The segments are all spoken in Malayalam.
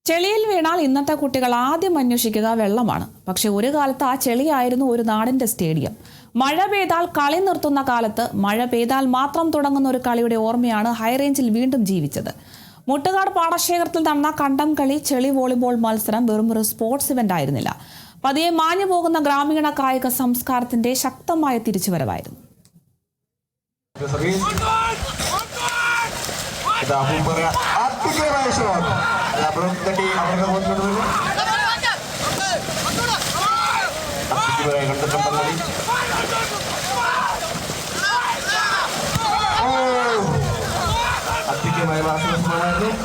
ചെളിയിൽ വീണാൽ ഇന്നത്തെ കുട്ടികൾ ആദ്യം അന്വേഷിക്കുക വെള്ളമാണ്. പക്ഷെ ഒരു കാലത്ത് ആ ചെളിയായിരുന്നു ഒരു നാടിന്റെ സ്റ്റേഡിയം. മഴ പെയ്താൽ കളി നിർത്തുന്ന കാലത്ത് മഴ പെയ്താൽ മാത്രം തുടങ്ങുന്ന ഒരു കളിയുടെ ഓർമ്മയാണ് ഹൈറേഞ്ചിൽ വീണ്ടും ജീവിച്ചത്. മുട്ടുകാട് പാടശേഖരത്തിൽ നടന്ന കണ്ടം കളി ചെളി വോളിബോൾ മത്സരം വെറും ഒരു സ്പോർട്സ് ഇവന്റ് ആയിരുന്നില്ല. പതിയെ മാഞ്ഞു പോകുന്ന ഗ്രാമീണ കായിക സംസ്കാരത്തിന്റെ ശക്തമായ തിരിച്ചുവരവായിരുന്നു.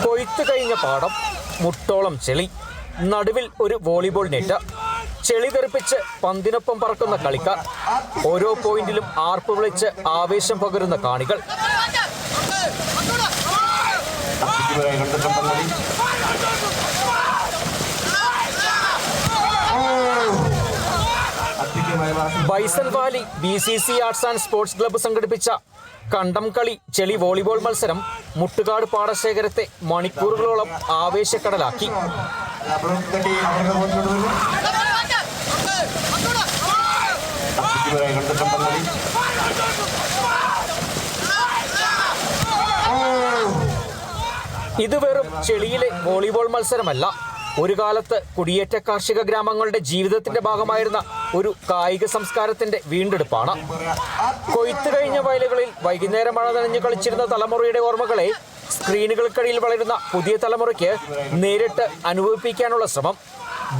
കൊയ്ത്തു കഴിഞ്ഞ പാടം, മുട്ടോളം ചെളി, നടുവിൽ ഒരു വോളിബോൾ നെറ്റ്, ചെളി തെറിപ്പിച്ച് പന്തിനൊപ്പം പറക്കുന്ന കളിക്കാർ, ഓരോ പോയിന്റിലും ആർപ്പ് വിളിച്ച് ആവേശം പകരുന്ന കാണികൾ. Bison Valley BCC arts and sports club സംഘടിപ്പിച്ച കണ്ടം കളി ചെളി വോളിബോൾ മത്സരം മുട്ടുകാട് പാടശേഖരത്തെ മണിക്കൂറുകളോളം ആവേശക്കടലാക്കി. ഇത് വെറും ചെളിയിലെ വോളിബോൾ മത്സരമല്ല, ഒരു കാലത്ത് കുടിയേറ്റ കാർഷിക ഗ്രാമങ്ങളുടെ ജീവിതത്തിന്റെ ഭാഗമായിരുന്ന ഒരു കായിക സംസ്കാരത്തിന്റെ വീണ്ടെടുപ്പാണ്. കൊയ്ത്ത് കഴിഞ്ഞ വയലുകളിൽ വൈകുന്നേരം മഴ നനഞ്ഞു കളിച്ചിരുന്ന തലമുറയുടെ ഓർമ്മകളെ സ്ക്രീനുകൾക്കിടയിൽ വളരുന്ന പുതിയ തലമുറയ്ക്ക് നേരിട്ട് അനുഭവിപ്പിക്കാനുള്ള ശ്രമം.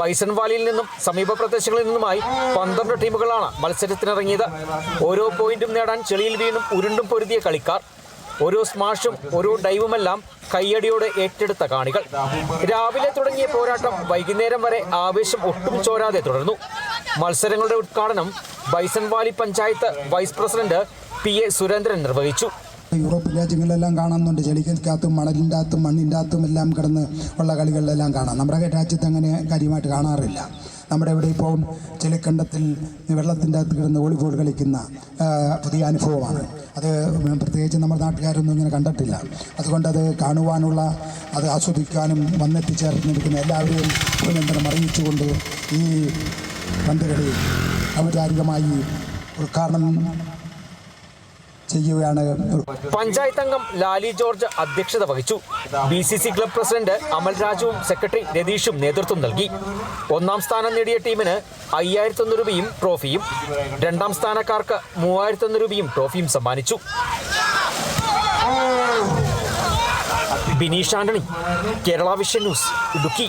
ബൈസൺ വാലിയിൽ നിന്നും സമീപ പ്രദേശങ്ങളിൽ നിന്നുമായി 12 ടീമുകളാണ് മത്സരത്തിനിറങ്ങിയത്. ഓരോ പോയിന്റും നേടാൻ ചെളിയിൽ വീണും ഉരുണ്ടും പൊരുതിയ കളിക്കാർ, ഓരോ സ്മാഷും ഓരോ ഡൈവുമെല്ലാം കയ്യടിയോടെ ഏറ്റെടുത്ത കാണികൾ. രാവിലെ തുടങ്ങിയ പോരാട്ടം വൈകുന്നേരം വരെ ആവേശം ഒട്ടും ചോരാതെ തുടർന്നു. മത്സരങ്ങളുടെ ഉദ്ഘാടനം Bison Valley panchayat vice president PA Surendran നിർവഹിച്ചു. യൂറോപ്യൻ രാജ്യങ്ങളിലെല്ലാം കാണുന്നുണ്ട്, ചെളിക്കകത്തും മണലിൻ്റെ അകത്തും മണ്ണിൻ്റെ അകത്തും എല്ലാം കിടന്ന് ഉള്ള കളികളിലെല്ലാം കാണാം. നമ്മുടെ രാജ്യത്ത് അങ്ങനെ കാര്യമായിട്ട് കാണാറില്ല. നമ്മുടെ ഇവിടെ ഇപ്പോൾ ചെളിക്കണ്ടത്തിൽ വെള്ളത്തിൻ്റെ അകത്ത് കിടന്ന് വോളിബോൾ കളിക്കുന്ന പുതിയ അനുഭവമാണ്. അത് പ്രത്യേകിച്ച് നമ്മുടെ നാട്ടുകാരൊന്നും ഇങ്ങനെ കണ്ടിട്ടില്ല. അതുകൊണ്ട് അത് കാണുവാനുള്ള, അത് ആസ്വദിക്കാനും വന്നെത്തിച്ചേർന്നിരിക്കുന്ന എല്ലാവരെയും അഭിനന്ദനം അറിയിച്ചുകൊണ്ട് ഈ പന്തുകളി ഔപചാരികമായി ഉദ്ഘാടനം ചെയ്യുകയാണ്. പഞ്ചായത്ത് അംഗം ലാലി ജോർജ് അധ്യക്ഷത വഹിച്ചു. BCC ക്ലബ് പ്രസിഡന്റ് അമൽ രാജുവും സെക്രട്ടറി രതീഷും നേതൃത്വം നൽകി. ഒന്നാം സ്ഥാനം നേടിയ ടീമിന് 5100 രൂപയും ട്രോഫിയും, രണ്ടാം സ്ഥാനക്കാർക്ക് 3001 രൂപയും ട്രോഫിയും സമ്മാനിച്ചു. Bineesh Antony, Kerala vision news, Idukki.